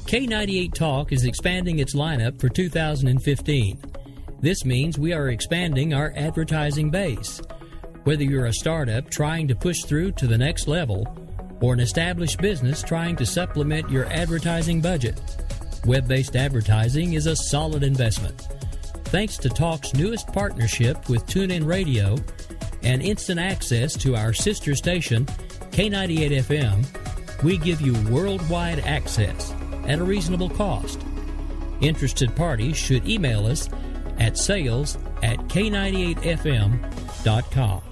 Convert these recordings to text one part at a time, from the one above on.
K98 Talk is expanding its lineup for 2015. This means we are expanding our advertising base. Whether you're a startup trying to push through to the next level or an established business trying to supplement your advertising budget, web-based advertising is a solid investment. Thanks to Talk's newest partnership with TuneIn Radio and instant access to our sister station, K98 FM, we give you worldwide access at a reasonable cost. Interested parties should email us at sales@k98fm.com.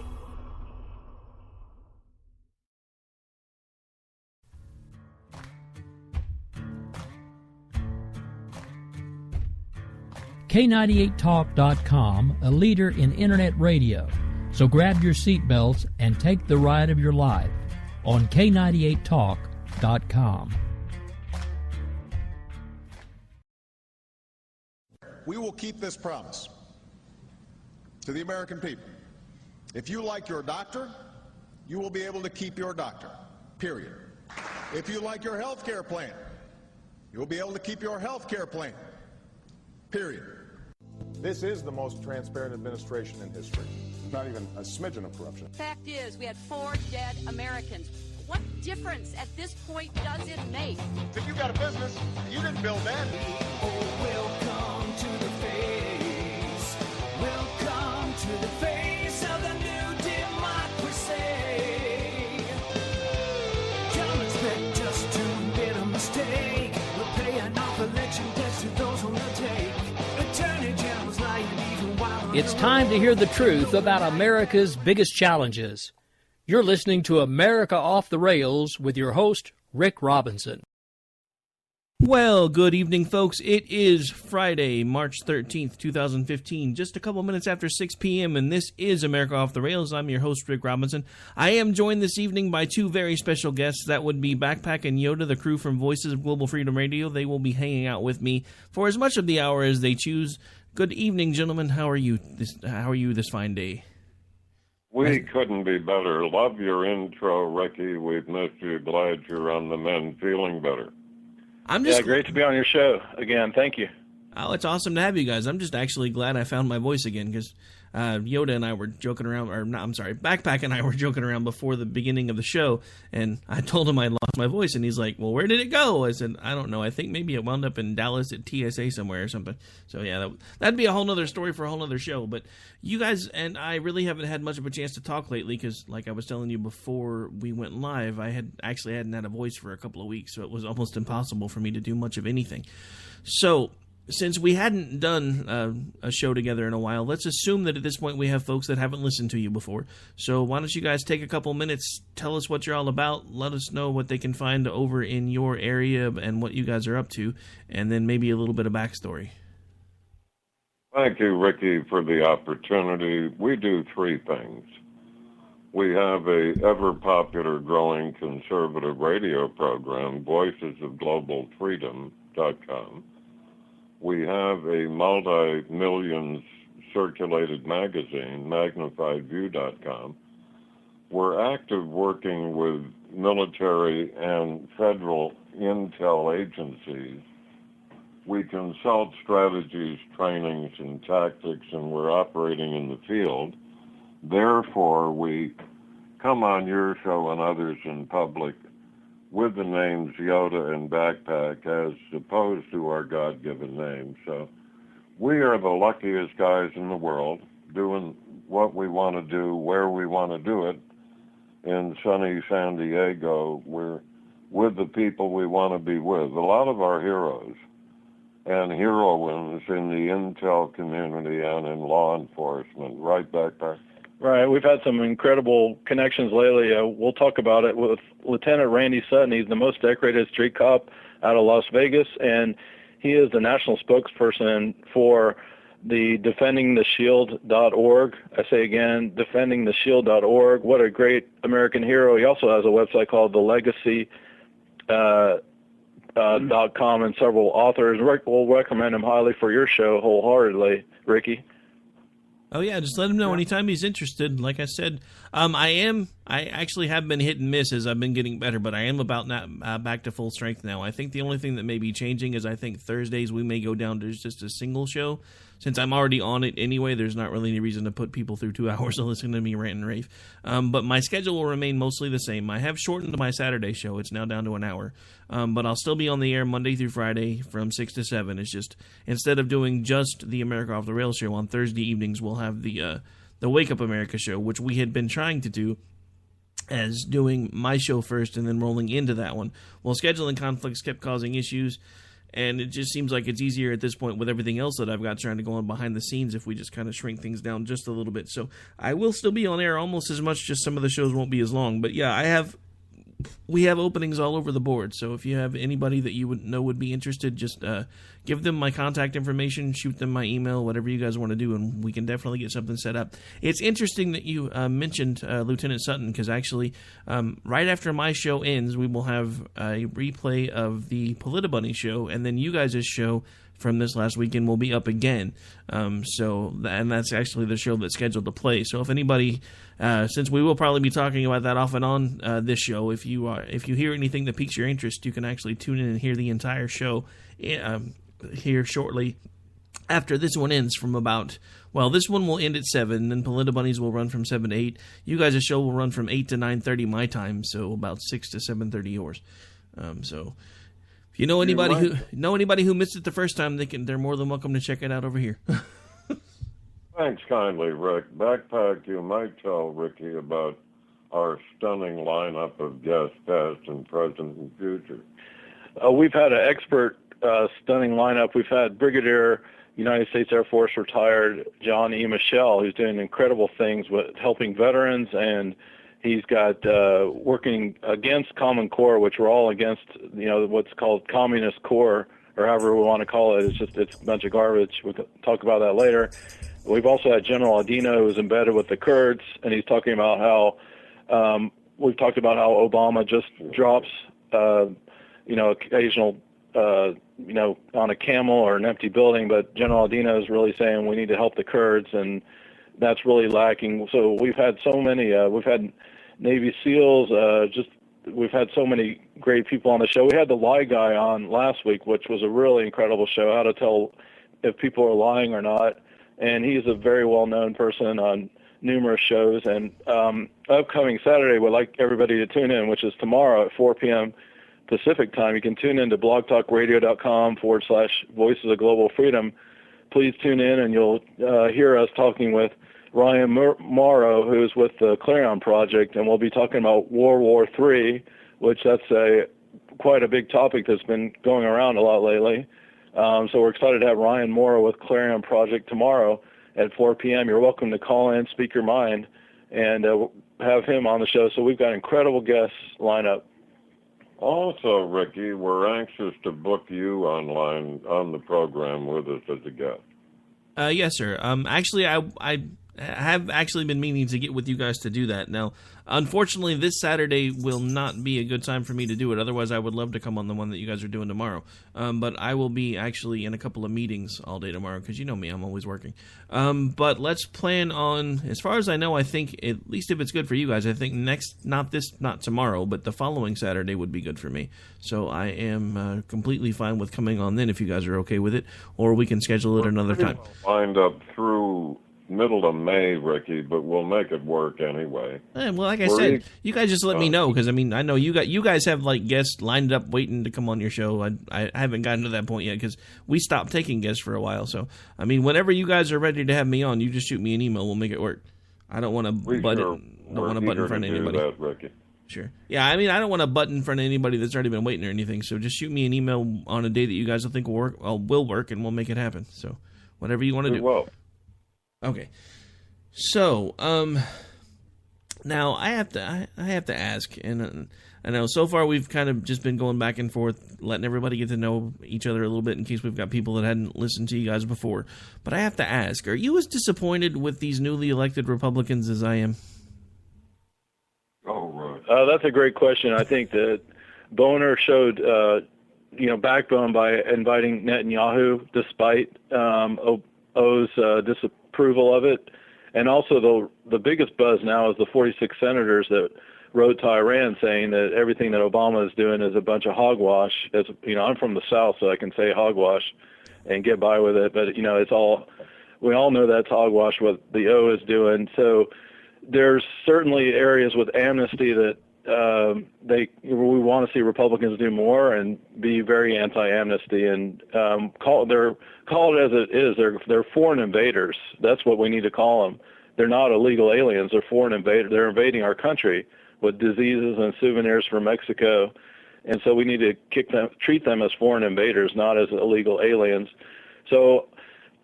K98talk.com, a leader in internet radio. So grab your seatbelts and take the ride of your life on K98talk.com. We will keep this promise to the American people. If you like your doctor, you will be able to keep your doctor, period. If you like your health care plan, you will be able to keep your health care plan, period. This is the most transparent administration in history. Not even a smidgen of corruption. Fact is, we had 4 dead Americans. What difference at this point does it make? If you got a business, you didn't build that. Oh, welcome to the face. Welcome to the face of the new democracy. Don't expect us to admit a mistake. We're paying off election debts to those who will take. Attorney General's lying even while It's time to hear the truth about America's biggest challenges. You're listening to America Off the Rails with your host, Rick Robinson. Well, good evening, folks. It is Friday, March 13th, 2015, just a couple minutes after 6 p.m., and this is America Off the Rails. I'm your host, Rick Robinson. I am joined this evening by 2 very special guests. That would be Backpack and Yoda, the crew from Voices of Global Freedom Radio. They will be hanging out with me for as much of the hour as they choose. Good evening, gentlemen. How are you this fine day? We couldn't be better. Love your intro, Ricky. We've missed you. Glad you're on the mend. Feeling better. Great to be on your show again. Thank you. Oh, it's awesome to have you guys. I'm just actually glad I found my voice again because Yoda and I were joking around, Backpack and I were joking around before the beginning of the show, and I told him I lost my voice, and he's like, well, where did it go? I said, I don't know. I think maybe it wound up in Dallas at TSA somewhere or something. So, yeah, that'd be a whole nother story for a whole nother show. But you guys and I really haven't had much of a chance to talk lately because, like I was telling you before we went live, I hadn't had a voice for a couple of weeks, so it was almost impossible for me to do much of anything. So since we hadn't done a show together in a while, let's assume that at this point we have folks that haven't listened to you before. So why don't you guys take a couple minutes, tell us what you're all about, let us know what they can find over in your area and what you guys are up to, and then maybe a little bit of backstory. Thank you, Ricky, for the opportunity. We do 3 things. We have a ever-popular growing conservative radio program, voicesofglobalfreedom.com. We have a multi-millions circulated magazine, magnifiedview.com. We're active working with military and federal intel agencies. We consult strategies, trainings, and tactics, and we're operating in the field. Therefore, we come on your show and others in public with the names Yoda and Backpack as opposed to our God-given names. So we are the luckiest guys in the world doing what we want to do, where we want to do it. In sunny San Diego, we're with the people we want to be with. A lot of our heroes and heroines in the intel community and in law enforcement. Right, Backpack? Right. We've had some incredible connections lately. We'll talk about it with Lieutenant Randy Sutton. He's the most decorated street cop out of Las Vegas, and he is the national spokesperson for the defendingtheshield.org. I say again, defendingtheshield.org. What a great American hero. He also has a website called thelegacy.com and several authors. We'll recommend him highly for your show wholeheartedly, Ricky. Oh, yeah, just let him know anytime he's interested. Like I said, I am I actually have been hit and miss as I've been getting better, but I am about back to full strength now. I think the only thing that may be changing is I think Thursdays we may go down to just a single show. Since I'm already on it anyway, there's not really any reason to put people through 2 hours to listen to me rant and rave. But my schedule will remain mostly the same. I have shortened my Saturday show. It's now down to an hour. But I'll still be on the air Monday through Friday from 6 to 7. It's just, instead of doing just the America Off the Rails show on Thursday evenings, we'll have the Wake Up America show, which we had been trying to do as doing my show first and then rolling into that one. Well, scheduling conflicts kept causing issues, and it just seems like it's easier at this point with everything else that I've got trying to go on behind the scenes if we just kind of shrink things down just a little bit. So I will still be on air almost as much, just some of the shows won't be as long. But yeah, we have openings all over the board, so if you have anybody that you would know would be interested, just give them my contact information, shoot them my email, whatever you guys want to do, and we can definitely get something set up. It's interesting that you mentioned Lieutenant Sutton, because actually right after my show ends, we will have a replay of the Politibunny show, and then you guys' show from this last weekend will be up again. And that's actually the show that's scheduled to play. So if anybody, since we will probably be talking about that off and on this show, if you hear anything that piques your interest, you can actually tune in and hear the entire show here shortly after this one ends from about, well, this one will end at 7, then Politibunnies will run from 7 to 8. You guys' show will run from 8 to 9:30 my time, so about 6 to 7:30 yours. If you know anybody who missed it the first time, they're more than welcome to check it out over here. Thanks kindly, Rick. Backpack, you might tell Ricky about our stunning lineup of guests, past and present and future. We've had an expert, stunning lineup. We've had Brigadier United States Air Force retired John E. Michel, who's doing incredible things with helping veterans, and he's got working against Common Core, which we're all against, what's called Communist Core, or however we want to call it. It's a bunch of garbage. We can talk about that later. We've also had General Adino, who's embedded with the Kurds, and he's talking about how we've talked about how Obama just drops, occasional, on a camel or an empty building, but General Adino is really saying we need to help the Kurds, and that's really lacking. So we've had so many, we've had Navy SEALs, we've had so many great people on the show. We had the lie guy on last week, which was a really incredible show, how to tell if people are lying or not. And he's a very well-known person on numerous shows. And upcoming Saturday, we'd like everybody to tune in, which is tomorrow at 4 p.m. Pacific time. You can tune in to blogtalkradio.com/Voices of Global Freedom. Please tune in, and you'll hear us talking with Ryan Morrow, who's with the Clarion Project, and we'll be talking about World War III, which that's quite a big topic that's been going around a lot lately. So we're excited to have Ryan Morrow with Clarion Project tomorrow at 4 p.m. You're welcome to call in, speak your mind, and have him on the show. So we've got incredible guests lined up. Also, Ricky, we're anxious to book you online on the program with us as a guest. Yes, sir. Actually, I have actually been meaning to get with you guys to do that. Now, unfortunately, this Saturday will not be a good time for me to do it. Otherwise, I would love to come on the one that you guys are doing tomorrow. But I will be actually in a couple of meetings all day tomorrow, because you know me, I'm always working. But let's plan on, as far as I know, I think, at least if it's good for you guys, I think not tomorrow, but the following Saturday would be good for me. So I am completely fine with coming on then if you guys are okay with it, or we can schedule it another time. Lined up through middle of May, Ricky, but we'll make it work anyway. Well, like I said, you guys just let me know, because I know you guys have like guests lined up waiting to come on your show. I haven't gotten to that point yet, because we stopped taking guests for a while. So whenever you guys are ready to have me on, you just shoot me an email. We'll make it work. I don't want to butt in front of anybody. That, Ricky. Sure. Yeah, I don't want to butt in front of anybody that's already been waiting or anything. So just shoot me an email on a day that you guys will think will work, and we'll make it happen. So whatever you want to do. Well. Okay, so now I have to ask, and I know so far we've kind of just been going back and forth, letting everybody get to know each other a little bit in case we've got people that hadn't listened to you guys before. But I have to ask, are you as disappointed with these newly elected Republicans as I am? Oh, right. That's a great question. I think that Boner showed backbone by inviting Netanyahu despite O's disapproval of it, And also the biggest buzz now is the 46 senators that wrote to Iran saying that everything that Obama is doing is a bunch of hogwash. As you know, I'm from the South, so I can say hogwash and get by with it. But it's all, we all know that's hogwash what the O is doing. So there's certainly areas with amnesty that we want to see Republicans do more and be very anti-amnesty and call it as it is. They're foreign invaders. That's what we need to call them. They're not illegal aliens. They're foreign invaders. They're invading our country with diseases and souvenirs from Mexico, and so we need to treat them as foreign invaders, not as illegal aliens. So,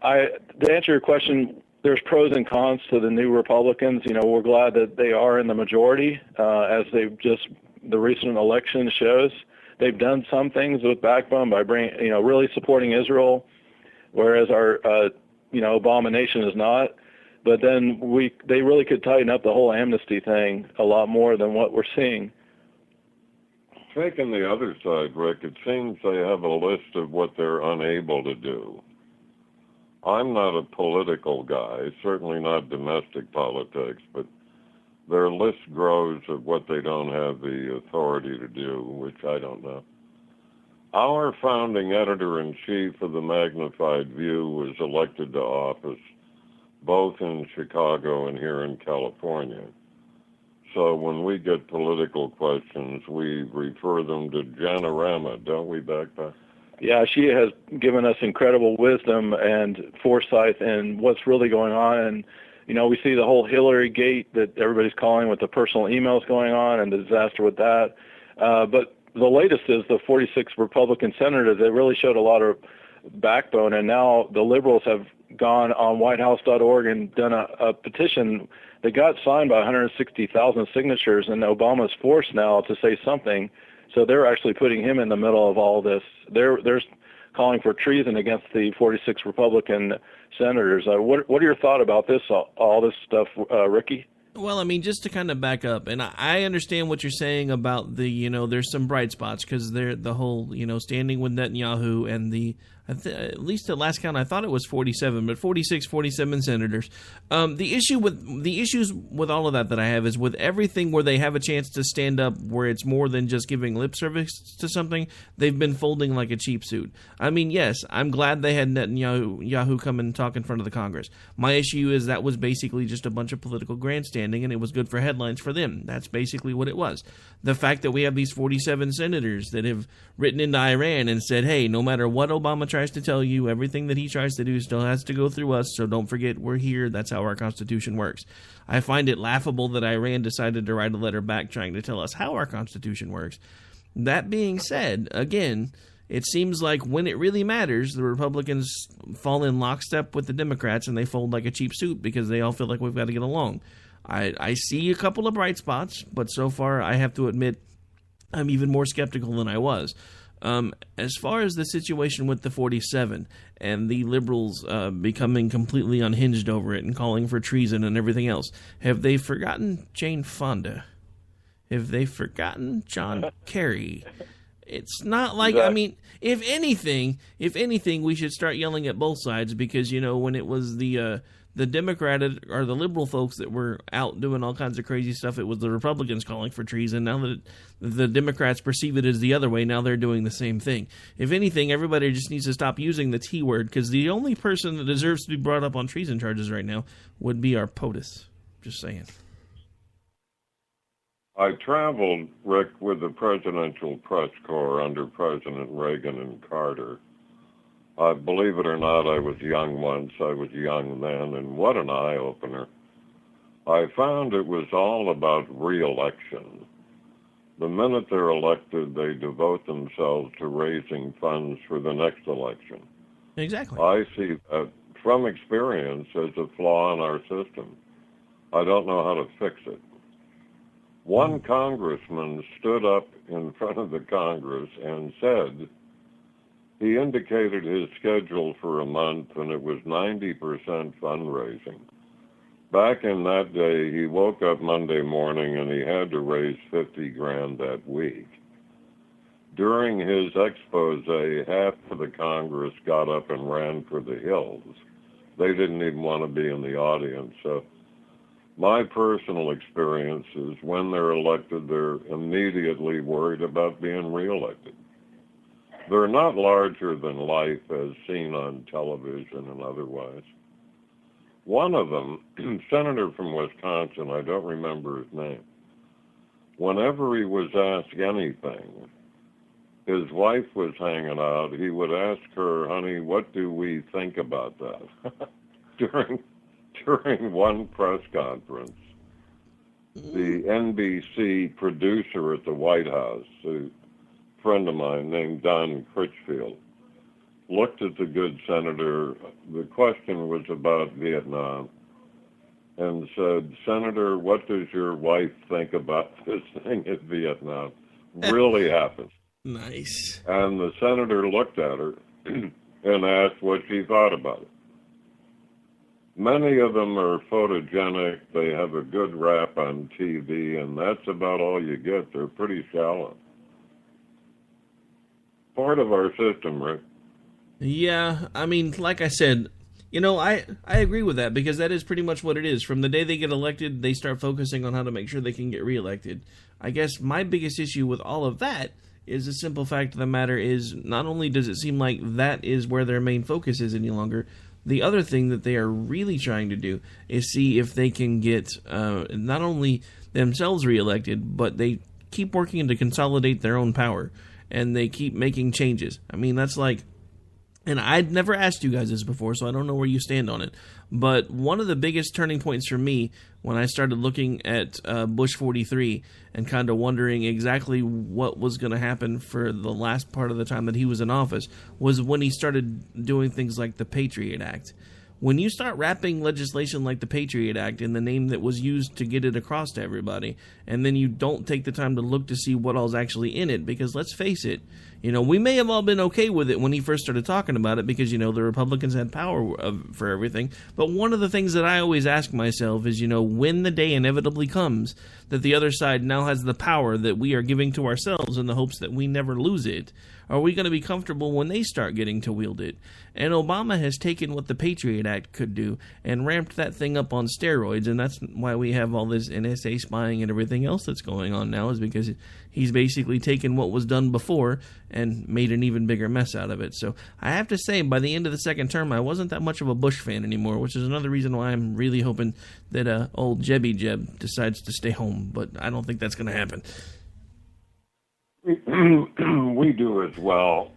to answer your question, there's pros and cons to the new Republicans. We're glad that they are in the majority, as the recent election shows. They've done some things with backbone by really supporting Israel, whereas our, abomination is not. But then they really could tighten up the whole amnesty thing a lot more than what we're seeing. Taking the other side, Rick, it seems they have a list of what they're unable to do. I'm not a political guy, certainly not domestic politics, but their list grows of what they don't have the authority to do, which I don't know. Our founding editor-in-chief of the Magnified View was elected to office both in Chicago and here in California. So when we get political questions, we refer them to Janorama, don't we, Backpack? Yeah, she has given us incredible wisdom and foresight in what's really going on. And, we see the whole Hillary gate that everybody's calling with the personal emails going on and the disaster with that. But the latest is the 46 Republican senators. They really showed a lot of backbone. And now the liberals have gone on whitehouse.org and done a petition that got signed by 160,000 signatures, and Obama's forced now to say something. So they're actually putting him in the middle of all this. They're calling for treason against the 46 Republican senators. What are your thoughts about this, all this stuff, Ricky? Well, just to kind of back up, and I understand what you're saying about there's some bright spots because the whole, standing with Netanyahu and at least at last count, I thought it was 47, but 46, 47 senators. The issues with all of that I have is with everything where they have a chance to stand up where it's more than just giving lip service to something, they've been folding like a cheap suit. Yes, I'm glad they had Netanyahu come and talk in front of the Congress. My issue is that was basically just a bunch of political grandstanding, and it was good for headlines for them. That's basically what it was. The fact that we have these 47 senators that have written into Iran and said, hey, no matter what Obama tries to tell you, everything that he tries to do still has to go through us, so don't forget we're here. That's how our Constitution works. I find it laughable that Iran decided to write a letter back trying to tell us how our Constitution works. That being said, again, it seems like when it really matters, the Republicans fall in lockstep with the Democrats and they fold like a cheap suit because they all feel like we've got to get along. I see a couple of bright spots, but so far I have to admit I'm even more skeptical than I was. As far as the situation with the 47 and the liberals becoming completely unhinged over it and calling for treason and everything else, have they forgotten Jane Fonda? Have they forgotten John Kerry? It's not like, if anything, we should start yelling at both sides because, when it was the Democratic or the liberal folks that were out doing all kinds of crazy stuff, it was the Republicans calling for treason. Now that the Democrats perceive it as the other way, now they're doing the same thing. If anything, everybody just needs to stop using the T word because the only person that deserves to be brought up on treason charges right now would be our POTUS. Just saying. I traveled, Rick, with the Presidential Press Corps under President Reagan and Carter. Believe it or not, I was young once. I was young then, and what an eye-opener. I found it was all about re-election. The minute they're elected, they devote themselves to raising funds for the next election. Exactly. I see that, from experience, as a flaw in our system. I don't know how to fix it. One congressman stood up in front of the Congress and said, he indicated his schedule for a month, and it was 90% fundraising. Back in that day, he woke up Monday morning and he had to raise $50,000 that week. During his expose, half of the Congress got up and ran for the hills. They didn't even want to be in the audience. So My personal experience is when they're elected, they're immediately worried about being reelected. They're not larger than life as seen on television and otherwise. One of them, senator from Wisconsin, I don't remember his name, whenever he was asked anything, his wife was hanging out, he would ask her, honey, what do we think about that? During one press conference, the NBC producer at the White House, a friend of mine named Don Critchfield, looked at the good senator. The question was about Vietnam, and said, Senator, what does your wife think about this thing in Vietnam? Really happened. Nice. And the senator looked at her and asked what she thought about it. Many of them are photogenic. They have a good rap on TV, and that's about all you get. They're pretty shallow. Part of our system, Rick. Yeah, I mean, like I said, you know, I agree with that, because that is pretty much what it is. From the day they get elected, they start focusing on how to make sure they can get reelected. I guess my biggest issue with all of that is the simple fact of the matter is, not only does it seem like that is where their main focus is any longer, the other thing that they are really trying to do is see if they can get not only themselves reelected, but they keep working to consolidate their own power, and they keep making changes. I mean, that's like, and I'd never asked you guys this before, so I don't know where you stand on it, but one of the biggest turning points for me when I started looking at Bush 43 and kind of wondering exactly what was going to happen for the last part of the time that he was in office was when he started doing things like the Patriot Act. When you start wrapping legislation like the Patriot Act in the name that was used to get it across to everybody, and then you don't take the time to look to see what all's actually in it, because let's face it, you know, we may have all been okay with it when he first started talking about it because, you know, the Republicans had power for everything. But one of the things that I always ask myself is, you know, when the day inevitably comes that the other side now has the power that we are giving to ourselves in the hopes that we never lose it, are we going to be comfortable when they start getting to wield it? And Obama has taken what the Patriot Act could do and ramped that thing up on steroids, and that's why we have all this NSA spying and everything else that's going on now, is because he's basically taken what was done before and made an even bigger mess out of it. So I have to say, by the end of the second term, I wasn't that much of a Bush fan anymore, which is another reason why I'm really hoping that old Jebby Jeb decides to stay home, but I don't think that's going to happen. We do as well.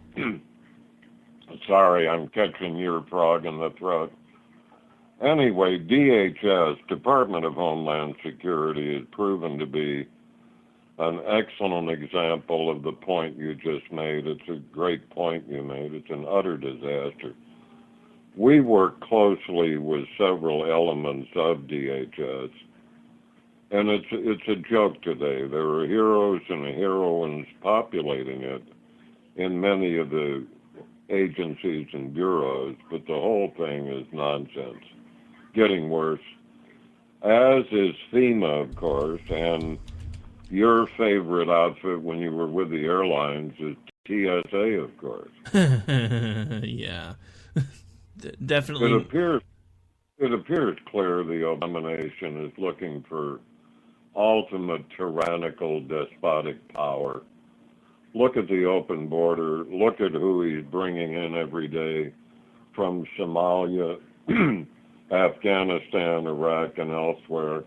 Sorry, I'm catching your frog in the throat. Anyway, DHS, Department of Homeland Security, has proven to be an excellent example of the point you just made. It's a great point you made. It's an utter disaster. We work closely with several elements of DHS, and it's a joke today. There are heroes and heroines populating it in many of the agencies and bureaus, but the whole thing is nonsense. Getting worse. As is FEMA, of course, and your favorite outfit when you were with the airlines is TSA, of course. Yeah. Definitely. It appears clear the abomination is looking for ultimate tyrannical, despotic power. Look at the open border. Look at who he's bringing in every day from Somalia, Afghanistan, Iraq, and elsewhere.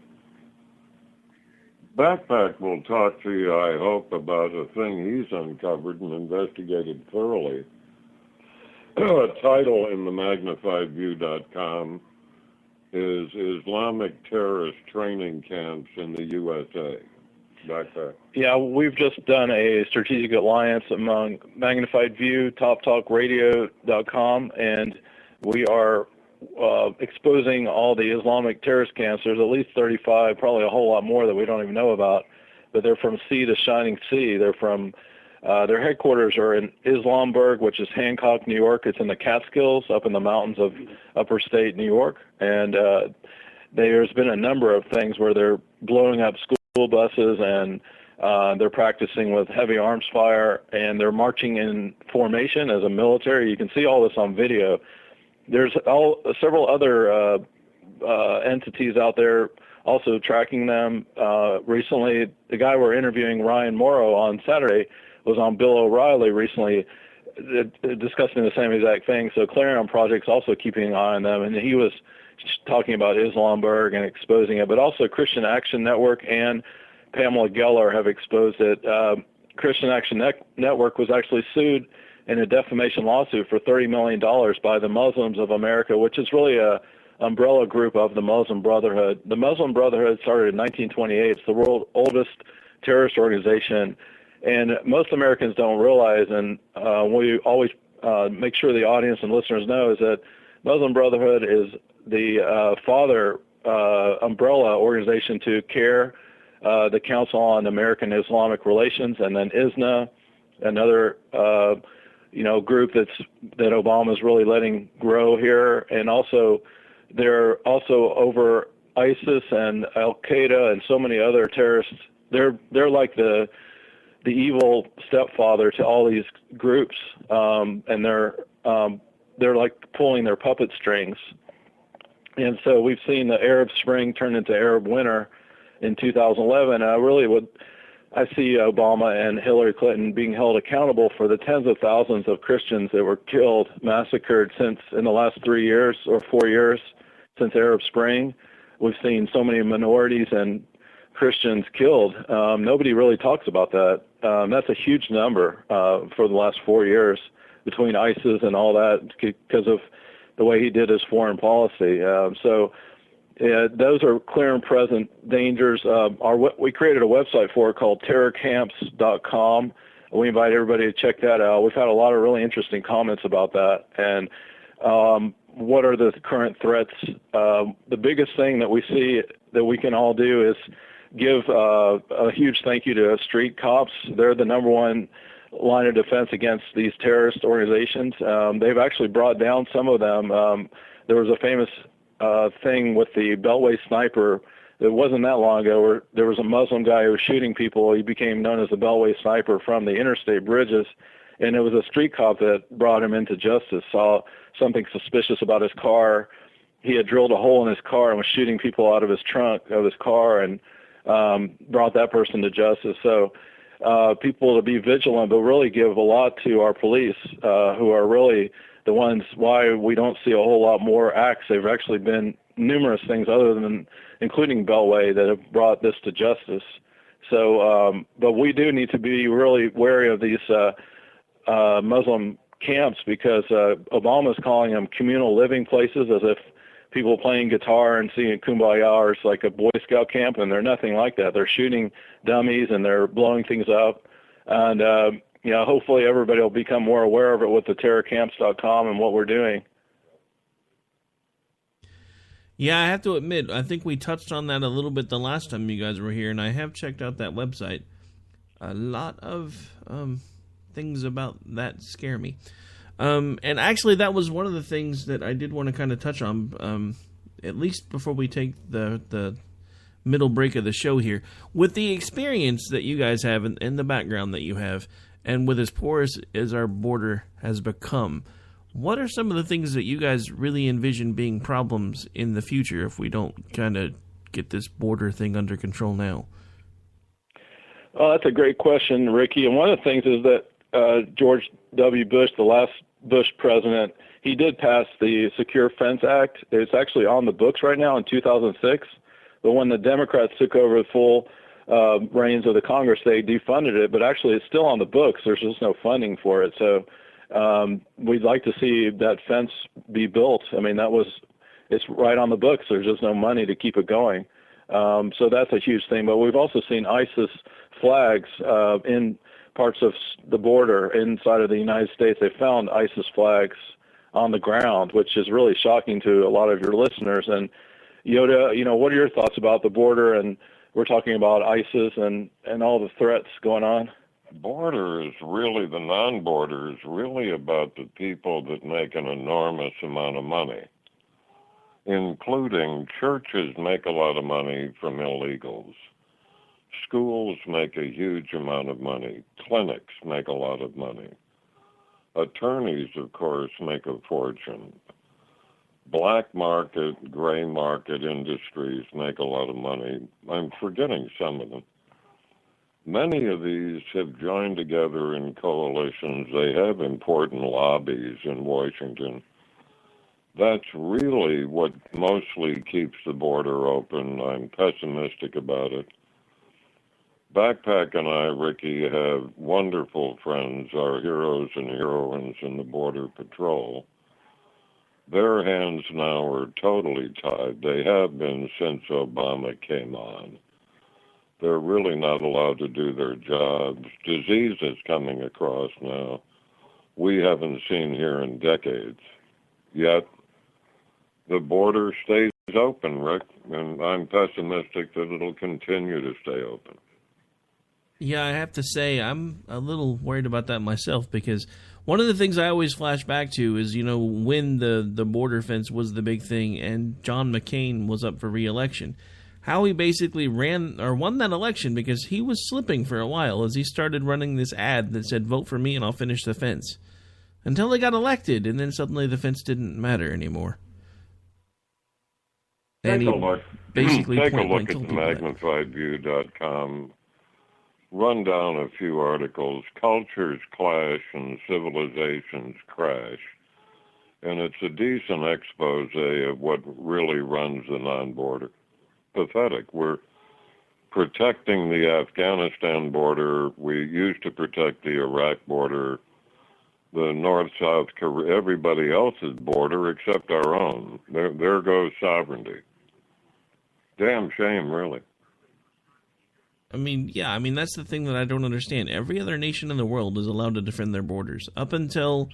Backpack will talk to you, I hope, about a thing he's uncovered and investigated thoroughly. A title in the MagnifiedView.com is Islamic Terrorist Training Camps in the USA. Backpack. Yeah, we've just done a strategic alliance among Magnified View, TopTalkRadio.com, and we are exposing all the Islamic terrorist camps. There's at least 35, probably a whole lot more that we don't even know about, but they're from sea to shining sea. They're from their headquarters are in Islamburg, which is Hancock, New York. It's in the Catskills, up in the mountains of upper state New York. And there's been a number of things where they're blowing up school buses, and they're practicing with heavy arms fire, and they're marching in formation as a military. You can see all this on video. There's several other entities out there also tracking them. Recently, the guy we're interviewing, Ryan Morrow, on Saturday, was on Bill O'Reilly recently discussing the same exact thing. So Clarion Project's also keeping an eye on them, and he was talking about Islamberg and exposing it, but also Christian Action Network and Pamela Geller have exposed it. Christian Action Network was actually sued in a defamation lawsuit for $30 million by the Muslims of America, which is really a umbrella group of the Muslim Brotherhood. The Muslim Brotherhood started in 1928. It's the world's oldest terrorist organization, and most Americans don't realize, and we always make sure the audience and listeners know, is that Muslim Brotherhood is the father umbrella organization to CARE, the Council on American Islamic Relations, and then ISNA, another group that Obama's really letting grow here, and also they're also over ISIS and Al Qaeda and so many other terrorists. They're like the evil stepfather to all these groups, and they're like pulling their puppet strings. And so we've seen the Arab Spring turn into Arab Winter in 2011. I see Obama and Hillary Clinton being held accountable for the tens of thousands of Christians that were killed, massacred in the last 3 years or 4 years since Arab Spring. We've seen so many minorities and Christians killed. Nobody really talks about that. That's a huge number for the last 4 years between ISIS and all that because of the way he did his foreign policy. Those are clear and present dangers. We created a website for it called terrorcamps.com. We invite everybody to check that out. We've had a lot of really interesting comments about that. And what are the current threats? The biggest thing that we see that we can all do is give a huge thank you to street cops. They're the number one line of defense against these terrorist organizations. They've actually brought down some of them. There was a famous thing with the Beltway sniper. It wasn't that long ago where there was a Muslim guy who was shooting people. He became known as the Beltway sniper from the interstate bridges, and it was a street cop that brought him into justice, saw something suspicious about his car. He had drilled a hole in his car and was shooting people out of his trunk of his car, and brought that person to justice. So people to be vigilant, but really give a lot to our police, who are really the ones why we don't see a whole lot more acts. There have actually been numerous things other than, including Beltway, that have brought this to justice. So, but we do need to be really wary of these Muslim camps because Obama's calling them communal living places, as if people playing guitar and singing Kumbaya is like a Boy Scout camp, and they're nothing like that. They're shooting dummies and they're blowing things up. And, hopefully everybody will become more aware of it with the terrorcamps.com and what we're doing. Yeah, I have to admit, I think we touched on that a little bit the last time you guys were here, and I have checked out that website. A lot of things about that scare me. And actually, that was one of the things that I did want to kind of touch on, at least before we take the middle break of the show here. With the experience that you guys have and the background that you have, and with as porous as our border has become, what are some of the things that you guys really envision being problems in the future if we don't kind of get this border thing under control now? Well, that's a great question, Ricky. And one of the things is that George W. Bush, the last Bush president, he did pass the Secure Fence Act. It's actually on the books right now in 2006. But when the Democrats took over the full reins of the Congress, they defunded it. But actually, it's still on the books. There's just no funding for it. So we'd like to see that fence be built. I mean, it's right on the books. There's just no money to keep it going. So that's a huge thing. But we've also seen ISIS flags in parts of the border inside of the United States. They found ISIS flags on the ground, which is really shocking to a lot of your listeners. And Yoda, what are your thoughts about the border? And we're talking about ISIS and all the threats going on. Border is really, the non-border is really about the people that make an enormous amount of money, including churches make a lot of money from illegals. Schools make a huge amount of money. Clinics make a lot of money. Attorneys, of course, make a fortune. black market, gray market industries make a lot of money. I'm forgetting some of them. Many of these have joined together in coalitions. They have important lobbies in Washington. That's really what mostly keeps the border open. I'm pessimistic about it. Backpack and I, Ricky, have wonderful friends, our heroes and heroines in the Border Patrol. Their hands now are totally tied. They have been since Obama came on. They're really not allowed to do their jobs. Disease is coming across now we haven't seen here in decades. Yet the border stays open, Rick, and I'm pessimistic that it'll continue to stay open. Yeah, I have to say I'm a little worried about that myself, because one of the things I always flash back to is, when the border fence was the big thing and John McCain was up for re-election, how he basically won that election because he was slipping for a while as he started running this ad that said, "Vote for me and I'll finish the fence," until he got elected, and then suddenly the fence didn't matter anymore. And Take a look. Basically Take a look at killed magnifiedview.com. Run down a few articles. Cultures clash and civilizations crash. And it's a decent expose of what really runs the non-border. Pathetic. We're protecting the Afghanistan border. We used to protect the Iraq border, the North-South Korea, everybody else's border except our own. There goes sovereignty. Damn shame, really. That's the thing that I don't understand. Every other nation in the world is allowed to defend their borders up until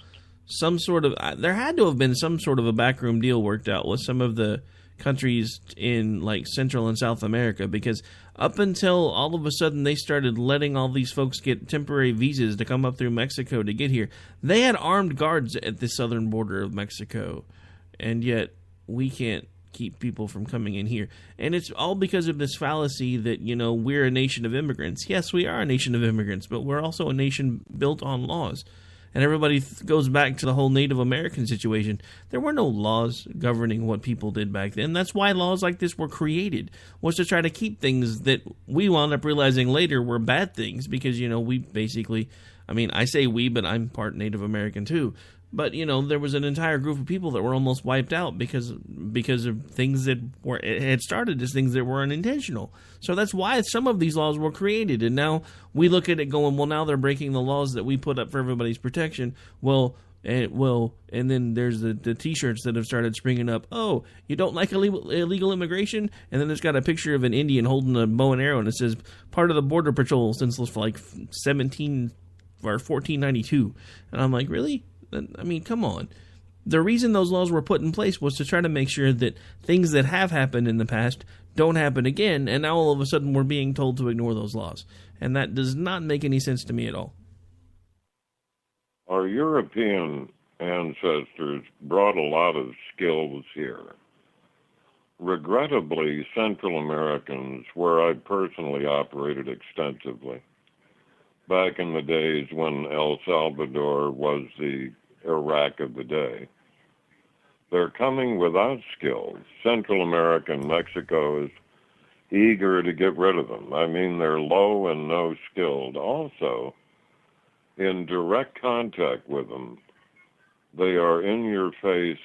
there had to have been some sort of a backroom deal worked out with some of the countries in like Central and South America, because up until all of a sudden they started letting all these folks get temporary visas to come up through Mexico to get here, they had armed guards at the southern border of Mexico, and yet we can't keep people from coming in here. And it's all because of this fallacy that, we're a nation of immigrants. Yes, we are a nation of immigrants, but we're also a nation built on laws. And everybody goes back to the whole Native American situation. There were no laws governing what people did back then. That's why laws like this were created, was to try to keep things that we wound up realizing later were bad things, because, we basically, I say we, but I'm part Native American too. But, there was an entire group of people that were almost wiped out because of things that had started as things that were unintentional. So that's why some of these laws were created. And now we look at it going, well, now they're breaking the laws that we put up for everybody's protection. And then there's the T-shirts that have started springing up. Oh, you don't like illegal immigration? And then there's got a picture of an Indian holding a bow and arrow, and it says part of the Border Patrol since like 1492. And I'm like, really? Come on. The reason those laws were put in place was to try to make sure that things that have happened in the past don't happen again, and now all of a sudden we're being told to ignore those laws. And that does not make any sense to me at all. Our European ancestors brought a lot of skills here. Regrettably, Central Americans, where I personally operated extensively, back in the days when El Salvador was the Iraq of the day, they're coming without skills. Central America and Mexico is eager to get rid of them. They're low and no skilled. Also, in direct contact with them, they are in your face,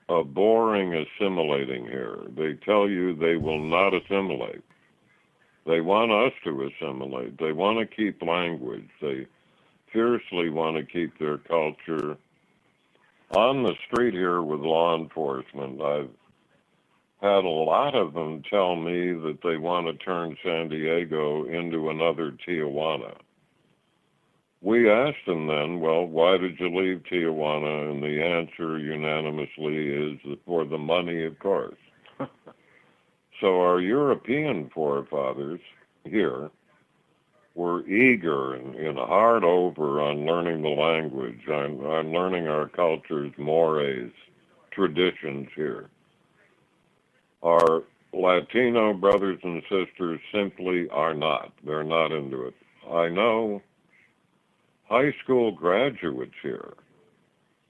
abhorring assimilating here. They tell you they will not assimilate. They want us to assimilate. They want to keep language. They fiercely want to keep their culture. On the street here with law enforcement, I've had a lot of them tell me that they want to turn San Diego into another Tijuana. We asked them then, well, why did you leave Tijuana? And the answer unanimously is for the money, of course. So our European forefathers here were eager and hard over on learning the language, on learning our culture's mores, traditions here. Our Latino brothers and sisters simply are not. They're not into it. I know high school graduates here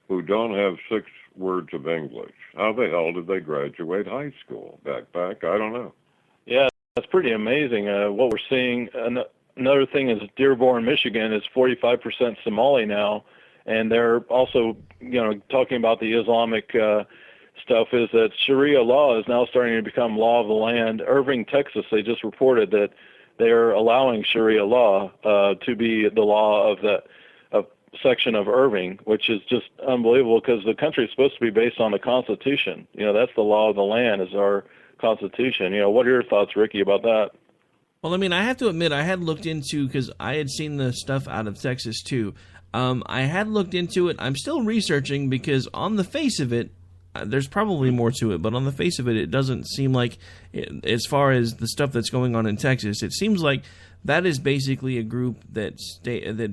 who don't have 6 words of English. How the hell did they graduate high school? Backpack? I don't know. Yeah, that's pretty amazing. What we're seeing, another thing is Dearborn, Michigan is 45% Somali now, and they're also, talking about the Islamic stuff, is that Sharia law is now starting to become law of the land. Irving, Texas, they just reported that they're allowing Sharia law to be the law of the section of Irving, which is just unbelievable because the country is supposed to be based on the Constitution. That's the law of the land, is our Constitution. What are your thoughts, Ricky, about that? Well, I mean, I have to admit, I had looked into, because I had seen the stuff out of Texas too. I had looked into it. I'm still researching because on the face of it, there's probably more to it, but on the face of it, it doesn't seem like, as far as the stuff that's going on in Texas, it seems like that is basically a group that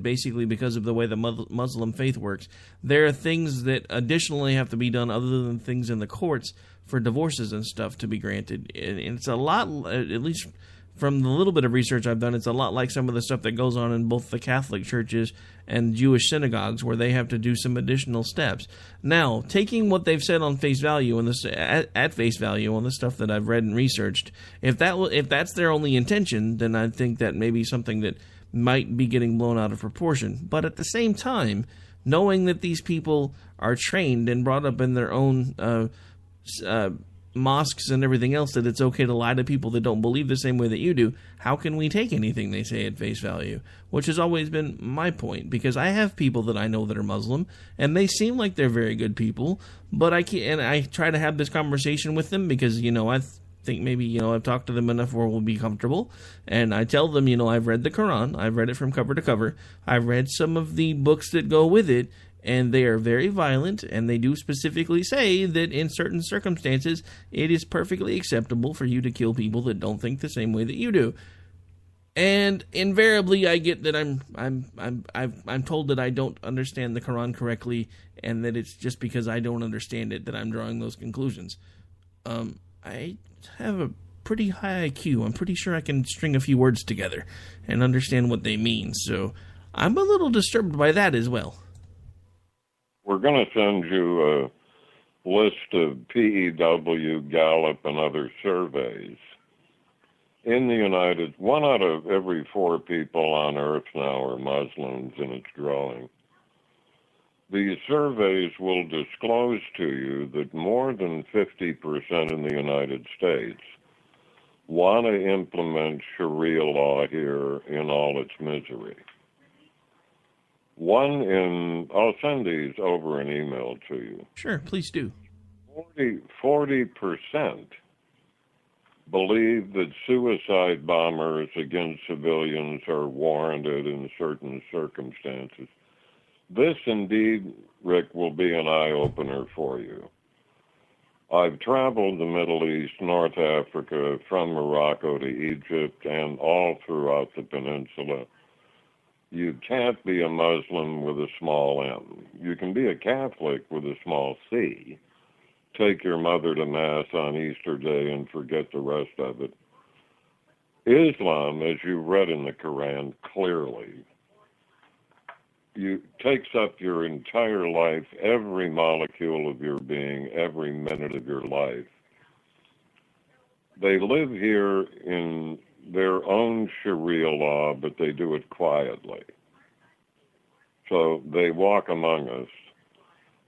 basically, because of the way the Muslim faith works, there are things that additionally have to be done other than things in the courts for divorces and stuff to be granted. And it's a lot, at least from the little bit of research I've done, it's a lot like some of the stuff that goes on in both the Catholic churches and Jewish synagogues, where they have to do some additional steps. Now, taking what they've said on face value and this at face value on the stuff that I've read and researched, if that's their only intention, then I think that may be something that might be getting blown out of proportion. But at the same time, knowing that these people are trained and brought up in their own mosques and everything else, that it's okay to lie to people that don't believe the same way that you do, how can we take anything they say at face value? Which has always been my point, because I have people that I know that are Muslim, and they seem like they're very good people, but I try to have this conversation with them because, I think maybe, I've talked to them enough where we'll be comfortable, and I tell them, I've read the Quran, I've read it from cover to cover, I've read some of the books that go with it, and they are very violent, and they do specifically say that in certain circumstances, it is perfectly acceptable for you to kill people that don't think the same way that you do. And invariably, I get that I'm told that I don't understand the Quran correctly, and that it's just because I don't understand it that I'm drawing those conclusions. I have a pretty high IQ. I'm pretty sure I can string a few words together and understand what they mean. So I'm a little disturbed by that as well. We're going to send you a list of PEW, Gallup, and other surveys. In the United, 1 out of every 4 people on Earth now are Muslims, and it's growing. These surveys will disclose to you that more than 50% in the United States want to implement Sharia law here in all its misery. I'll send these over an email to you. Sure, please do. 40% believe that suicide bombers against civilians are warranted in certain circumstances. This indeed, Rick, will be an eye-opener for you. I've traveled the Middle East, North Africa, from Morocco to Egypt, and all throughout the peninsula. You can't be a Muslim with a small m. You can be a Catholic with a small c. Take your mother to Mass on Easter Day and forget the rest of it. Islam, as you read in the Quran clearly, takes up your entire life, every molecule of your being, every minute of your life. They live here in their own Sharia law, but they do it quietly. So they walk among us.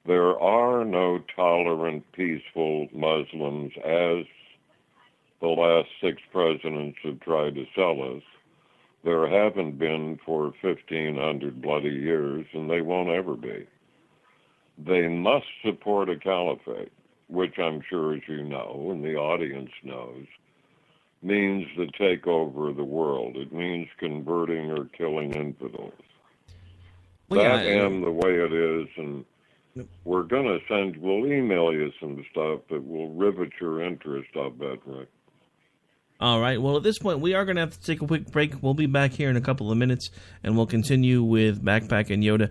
There are no tolerant, peaceful Muslims, as the last 6 presidents have tried to sell us. There haven't been for 1,500 bloody years, and they won't ever be. They must support a caliphate, which I'm sure, as you know, and the audience knows, means the takeover of the world. It means converting or killing infidels. Well, that am the way it is, and we're going to we'll email you some stuff that will rivet your interest, I'll bet, Rick. All right. Well, at this point, we are going to have to take a quick break. We'll be back here in a couple of minutes, and we'll continue with Backpack and Yoda.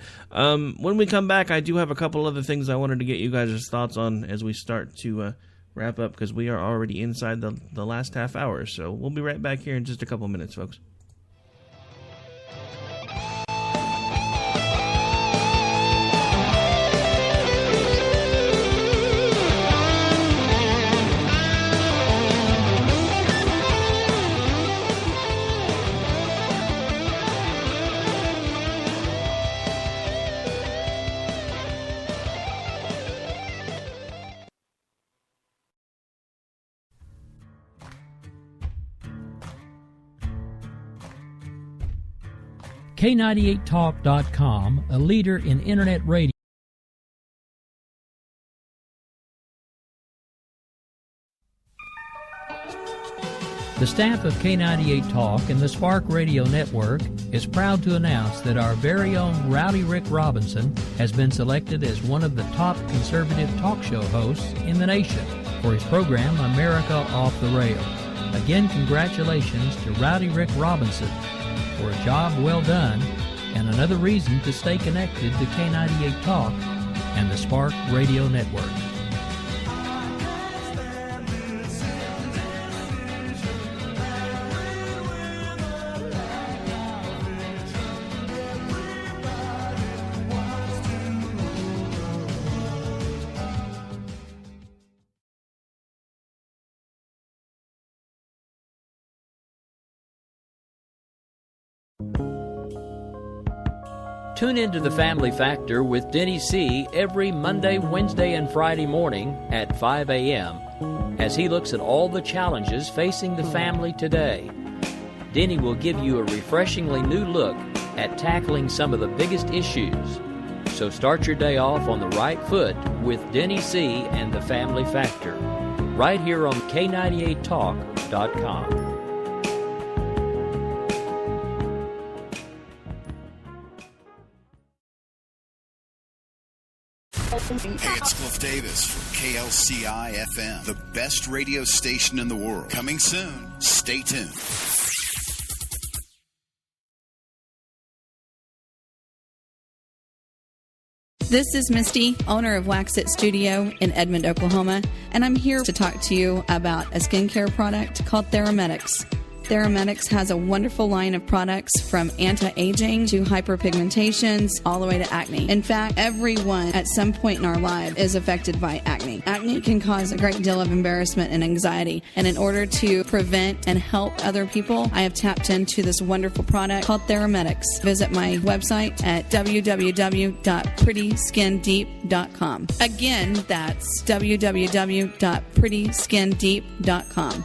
When we come back, I do have a couple other things I wanted to get you guys' thoughts on as we start to wrap up, because we are already inside the last half hour. So we'll be right back here in just a couple of minutes, folks. K98talk.com, a leader in Internet radio. The staff of K98 Talk and the Spark Radio Network is proud to announce that our very own Rowdy Rick Robinson has been selected as one of the top conservative talk show hosts in the nation for his program America Off the Rails. Again, congratulations to Rowdy Rick Robinson for a job well done and another reason to stay connected to K98 Talk and the Spark Radio Network. Tune into The Family Factor with Denny C. every Monday, Wednesday, and Friday morning at 5 a.m. as he looks at all the challenges facing the family today. Denny will give you a refreshingly new look at tackling some of the biggest issues. So start your day off on the right foot with Denny C. and The Family Factor, right here on K98talk.com. Hey, it's Cliff Davis from KLCI FM, the best radio station in the world. Coming soon. Stay tuned. This is Misty, owner of Wax It Studio in Edmond, Oklahoma, and I'm here to talk to you about a skincare product called Theramedics. Theramedics has a wonderful line of products from anti-aging to hyperpigmentations all the way to acne. In fact, everyone at some point in our life is affected by acne. Acne can cause a great deal of embarrassment and anxiety, and in order to prevent and help other people, I have tapped into this wonderful product called Theramedics. Visit my website at www.prettyskindeep.com. Again, that's www.prettyskindeep.com.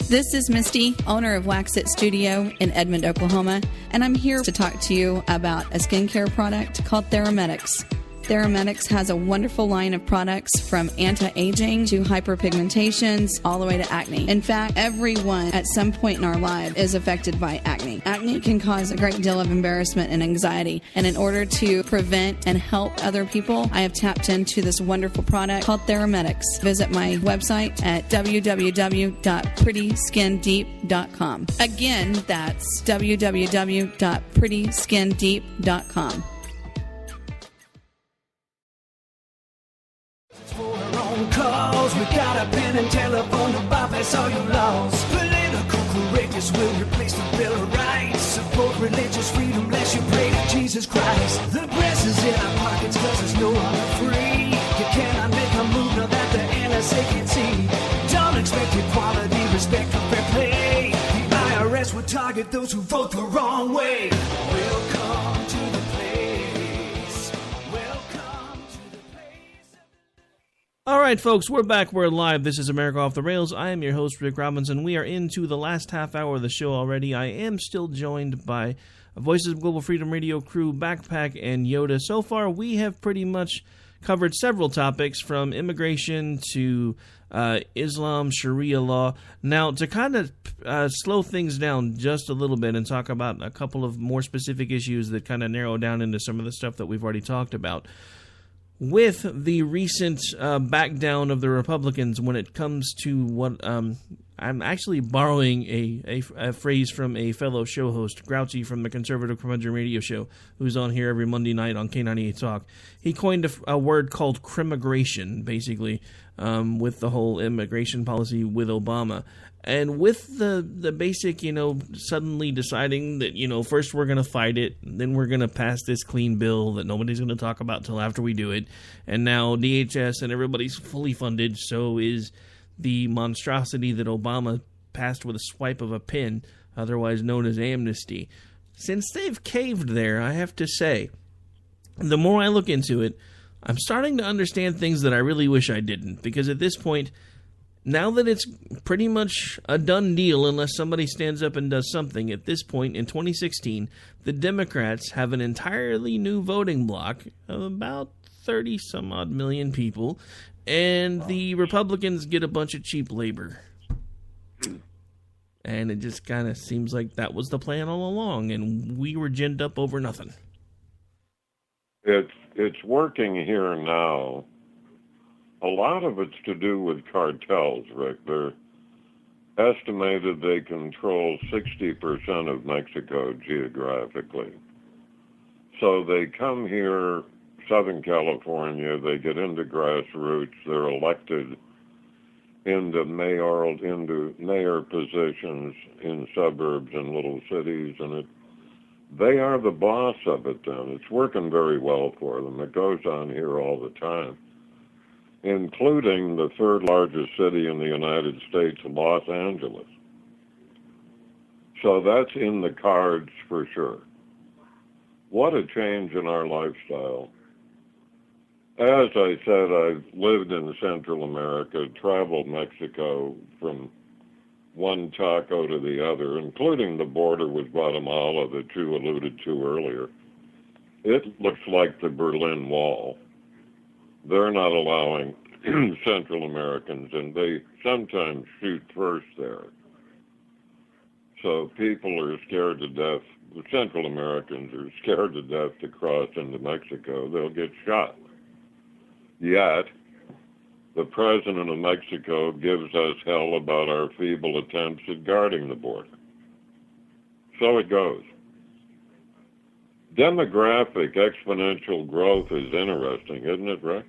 This is Misty, owner of Wax It Studio in Edmond, Oklahoma, and I'm here to talk to you about a skincare product called Theramedics. Theramedics has a wonderful line of products from anti-aging to hyperpigmentations all the way to acne. In fact, everyone at some point in our life is affected by acne. Acne can cause a great deal of embarrassment and anxiety, and in order to prevent and help other people, I have tapped into this wonderful product called Theramedics. Visit my website at www.prettyskindeep.com. Again, that's www.prettyskindeep.com. Calls. We got a pen and telephone to bypass all your laws. Political courageous will replace the Bill of Rights. Support religious freedom lest you pray to Jesus Christ. The press is in our pockets cause it's no longer free. You cannot make a move now that the NSA can see. Don't expect equality, respect or fair play. The IRS will target those who vote the wrong way. Welcome to the place. Welcome to the place. All right, folks, we're back. We're live. This is America Off the Rails. I am your host, Rick Robinson. We are into the last half hour of the show already. I am still joined by Voices of Global Freedom Radio crew, Backpack, and Yoda. So far, we have pretty much covered several topics from immigration to Islam, Sharia law. Now, to kind of slow things down just a little bit and talk about a couple of more specific issues that kind of narrow down into some of the stuff that we've already talked about. With the recent back down of the Republicans when it comes to what I'm actually borrowing a phrase from a fellow show host, Grouchy from the Conservative Curmudgeon Radio Show, who's on here every Monday night on K98 Talk. He coined a word called crimmigration, basically, with the whole immigration policy with Obama. And with the basic, suddenly deciding that, first we're going to fight it, then we're going to pass this clean bill that nobody's going to talk about till after we do it. And now DHS and everybody's fully funded, so is the monstrosity that Obama passed with a swipe of a pen, otherwise known as amnesty. Since they've caved there, I have to say, the more I look into it, I'm starting to understand things that I really wish I didn't. Because at this point, now that it's pretty much a done deal, unless somebody stands up and does something, at this point in 2016, the Democrats have an entirely new voting bloc of about 30 some odd million people, and the Republicans get a bunch of cheap labor. And it just kind of seems like that was the plan all along, and we were ginned up over nothing. It's working here now. A lot of it's to do with cartels, Rick. They're estimated they control 60% of Mexico geographically. So they come here, Southern California, they get into grassroots, they're elected into mayor positions in suburbs and little cities, and they are the boss of it then. It's working very well for them. It goes on here all the time, including the third largest city in the United States, Los Angeles. So that's in the cards for sure. What a change in our lifestyle. As I said, I've lived in Central America, traveled Mexico from one taco to the other, including the border with Guatemala that you alluded to earlier. It looks like the Berlin Wall. They're not allowing Central Americans, and they sometimes shoot first there. So people are scared to death. The Central Americans are scared to death to cross into Mexico. They'll get shot. Yet, the president of Mexico gives us hell about our feeble attempts at guarding the border. So it goes. Demographic exponential growth is interesting, isn't it, Rick?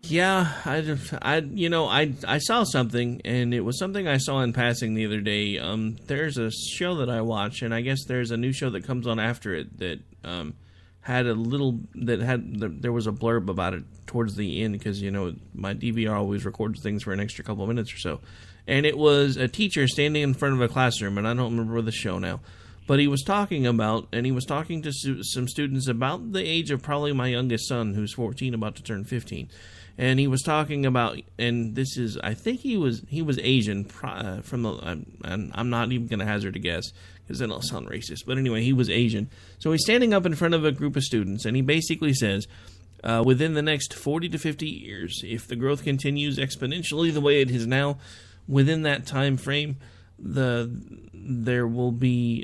Yeah, I saw something, and it was something I saw in passing the other day. There's a show that I watch, and I guess there's a new show that comes on after it that there was a blurb about it towards the end, because my DVR always records things for an extra couple of minutes or so, and it was a teacher standing in front of a classroom, and I don't remember the show now, but he was talking to some students about the age of probably my youngest son, who's 14, about to turn 15. And he was talking about, and this is, I think he was Asian I'm not even going to hazard a guess, because then I'll sound racist. But anyway, he was Asian. So he's standing up in front of a group of students, and he basically says, within the next 40 to 50 years, if the growth continues exponentially the way it is now, within that time frame, whites will be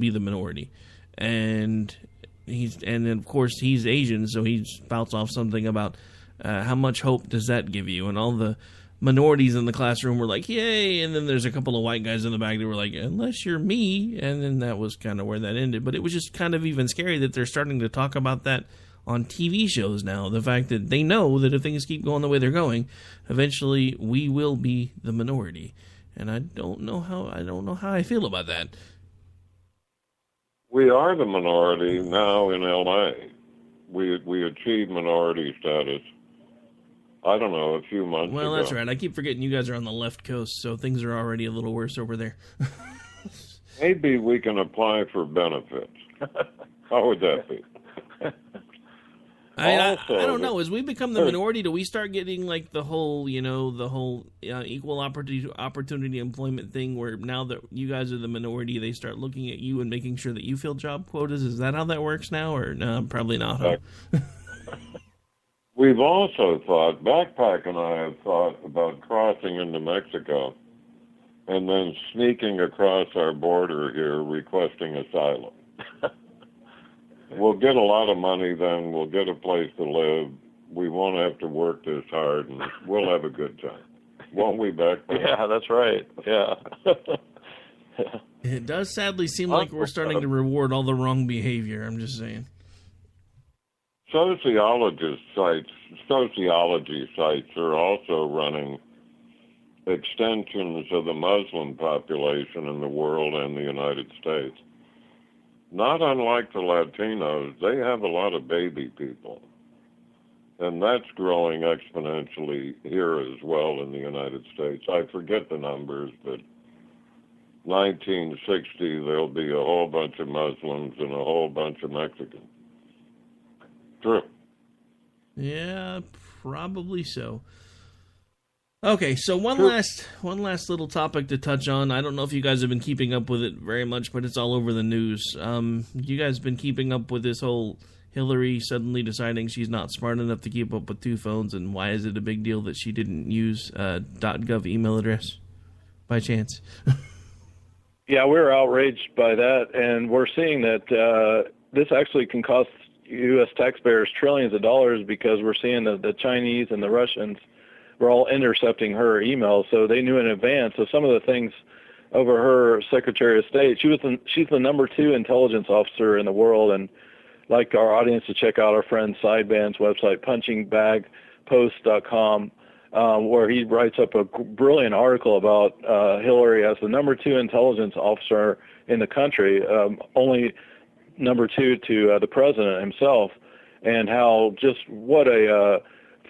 the minority. And then of course he's Asian, so he spouts off something about how much hope does that give you, and all the minorities in the classroom were like, yay, and then there's a couple of white guys in the back that were like, unless you're me, and then that was kind of where that ended. But it was just kind of even scary that they're starting to talk about that on TV shows now, the fact that they know that if things keep going the way they're going, eventually we will be the minority. And I don't know how I feel about that. We are the minority now in L.A. We achieved minority status, I don't know, a few months ago. Well, that's right. I keep forgetting you guys are on the left coast, so things are already a little worse over there. Maybe we can apply for benefits. How would that be? I don't know. As we become the minority, do we start getting like the whole equal opportunity employment thing, where now that you guys are the minority, they start looking at you and making sure that you fill job quotas? Is that how that works now, or no? Probably not. Huh? We've also thought, Backpack and I have thought about crossing into Mexico and then sneaking across our border here, requesting asylum. We'll get a lot of money then. We'll get a place to live. We won't have to work this hard, and we'll have a good time. Won't we, Backpack? Yeah, that's right. Yeah. It does sadly seem like we're starting to reward all the wrong behavior. I'm just saying. Sociology sites are also running extensions of the Muslim population in the world and the United States. Not unlike the Latinos, they have a lot of baby people. And that's growing exponentially here as well in the United States. I forget the numbers, but 1960, there'll be a whole bunch of Muslims and a whole bunch of Mexicans. True. Yeah, probably so. Okay, so one last little topic to touch on. I don't know if you guys have been keeping up with it very much, but it's all over the news. You guys been keeping up with this whole Hillary suddenly deciding she's not smart enough to keep up with 2 phones, and why is it a big deal that she didn't use .gov email address by chance? Yeah, we're outraged by that, and we're seeing that this actually can cost U.S. taxpayers trillions of dollars, because we're seeing the Chinese and the Russians were all intercepting her emails, so they knew in advance. So some of the things over her Secretary of State, she's the number 2 intelligence officer in the world, and like our audience to check out our friend Sideband's website, punchingbagpost.com, where he writes up a brilliant article about Hillary as the number 2 intelligence officer in the country, only number 2 to the president himself, and how just what a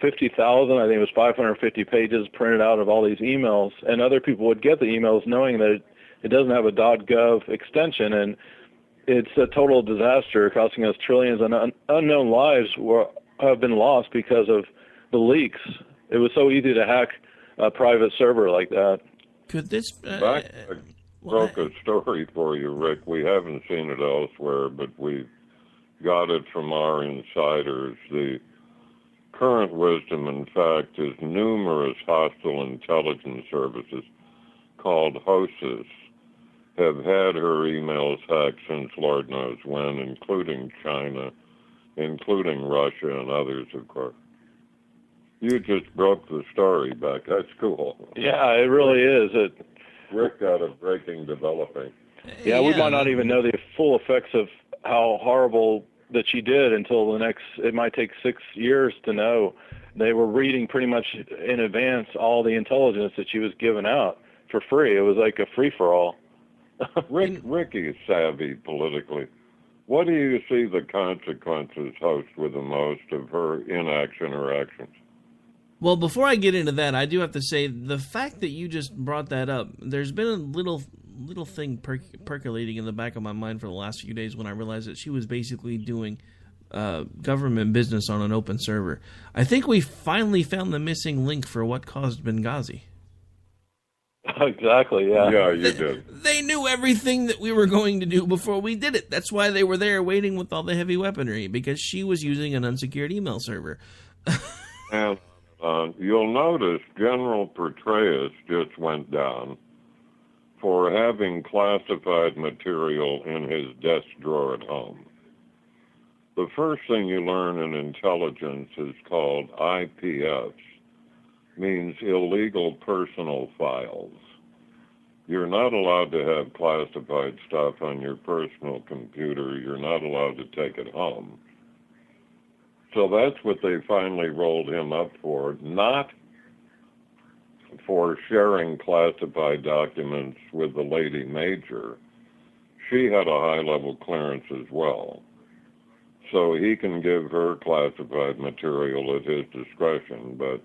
50,000, I think it was 550 pages printed out of all these emails, and other people would get the emails knowing that it doesn't have a .gov extension, and it's a total disaster, costing us trillions, and unknown lives have been lost because of the leaks. It was so easy to hack a private server like that. Could this... I broke a story for you, Rick. We haven't seen it elsewhere, but we got it from our insiders. The current wisdom, in fact, is numerous hostile intelligence services called HOSIS have had her emails hacked since Lord knows when, including China, including Russia, and others, of course. You just broke the story back. That's cool. Yeah, it really is. Rick got a breaking developing. Yeah, we might not even know the full effects of how horrible that she did until it might take 6 years to know. They were reading pretty much in advance all the intelligence that she was giving out for free. It was like a free-for-all. Rick is savvy politically. What do you see the consequences host with the most of her inaction or actions? Well, before I get into that, I do have to say the fact that you just brought that up, there's been a little thing percolating in the back of my mind for the last few days when I realized that she was basically doing government business on an open server. I think we finally found the missing link for what caused Benghazi. Exactly, yeah. Yeah, you did. They knew everything that we were going to do before we did it. That's why they were there waiting with all the heavy weaponry, because she was using an unsecured email server. And you'll notice General Petraeus just went down for having classified material in his desk drawer at home. The first thing you learn in intelligence is called IPFs, means illegal personal files. You're not allowed to have classified stuff on your personal computer. You're not allowed to take it home. So that's what they finally rolled him up for, not for sharing classified documents with the Lady Major. She had a high-level clearance as well. So he can give her classified material at his discretion, but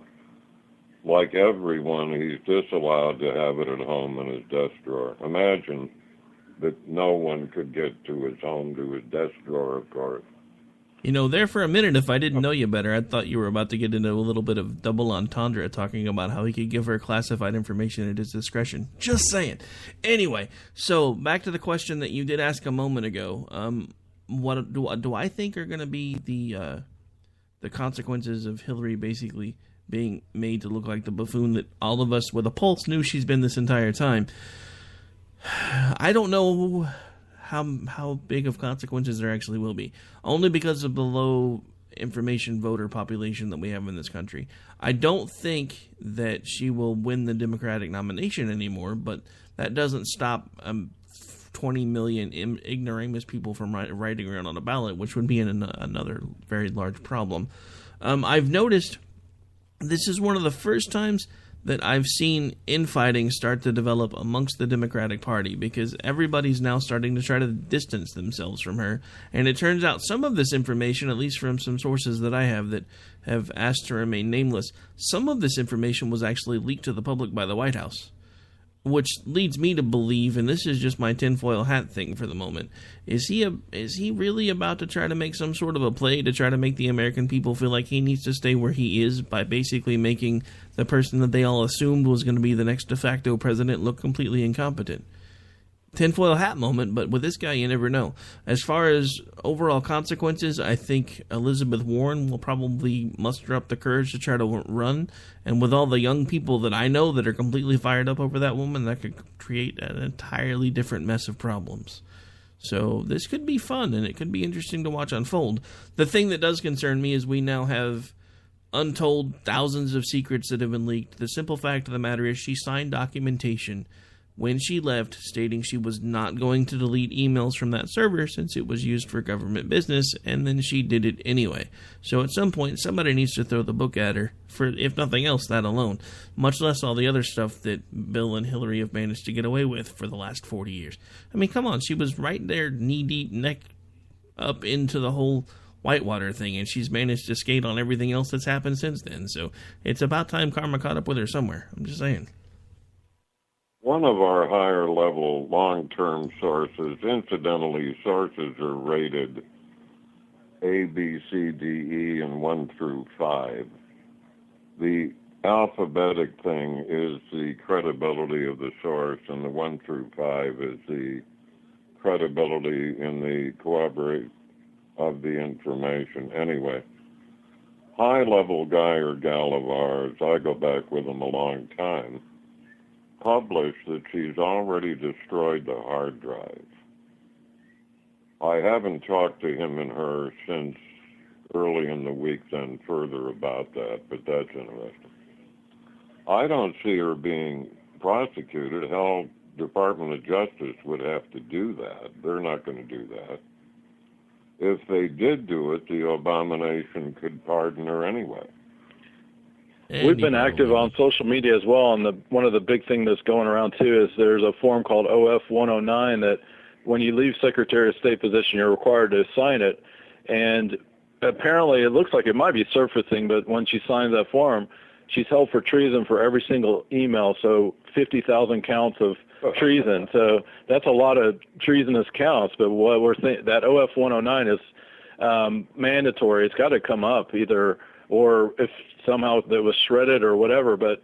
like everyone, he's disallowed to have it at home in his desk drawer. Imagine that no one could get to his home, to his desk drawer, of course. You know, there for a minute, if I didn't know you better, I thought you were about to get into a little bit of double entendre talking about how he could give her classified information at his discretion. Just saying. Anyway, so back to the question that you did ask a moment ago. What do I think are going to be the consequences of Hillary basically being made to look like the buffoon that all of us with a pulse knew she's been this entire time? I don't know how big of consequences there actually will be, only because of the low information voter population that we have in this country. I don't think that she will win the Democratic nomination anymore, but that doesn't stop 20 million ignoramus people from writing around on a ballot, which would be another very large problem. I've noticed this is one of the first times that I've seen infighting start to develop amongst the Democratic Party, because everybody's now starting to try to distance themselves from her. And it turns out some of this information, at least from some sources that I have that have asked to remain nameless, some of this information was actually leaked to the public by the White House. which leads me to believe, and this is just my tinfoil hat thing for the moment, is he really about to try to make some sort of a play to try to make the American people feel like he needs to stay where he is by basically making the person that they all assumed was going to be the next de facto president look completely incompetent? Tinfoil hat moment, but with this guy, you never know. As far as overall consequences, I think Elizabeth Warren will probably muster up the courage to try to run. And with all the young people that I know that are completely fired up over that woman, that could create an entirely different mess of problems. So this could be fun, and it could be interesting to watch unfold. The thing that does concern me is we now have untold thousands of secrets that have been leaked. The simple fact of the matter is she signed documentation when she left, stating she was not going to delete emails from that server since it was used for government business, and then she did it anyway. So at some point, somebody needs to throw the book at her, for if nothing else, that alone. Much less all the other stuff that Bill and Hillary have managed to get away with for the last 40 years. I mean, come on, she was right there, knee-deep, neck up into the whole Whitewater thing, and she's managed to skate on everything else that's happened since then. So it's about time karma caught up with her somewhere. I'm just saying. One of our higher-level long-term sources, incidentally, sources are rated A, B, C, D, E, and 1 through 5. The alphabetic thing is the credibility of the source, and the 1 through 5 is the credibility in the corroborate of the information. Anyway, high-level guy or gal of ours, I go back with them a long time, published that she's already destroyed the hard drive. I haven't talked to him and her since early in the week then further about that, but that's interesting. I don't see her being prosecuted. Hell, Department of Justice would have to do that. They're not going to do that. If they did do it, the abomination could pardon her anyway. We've been active on social media as well, and one of the big things that's going around too is there's a form called OF 109 that when you leave Secretary of State position, you're required to sign it. And apparently it looks like it might be surfacing, but when she signs that form, she's held for treason for every single email, so 50,000 counts of treason. So that's a lot of treasonous counts, but what we're that OF 109 is mandatory. It's got to come up either, or if somehow it was shredded or whatever. But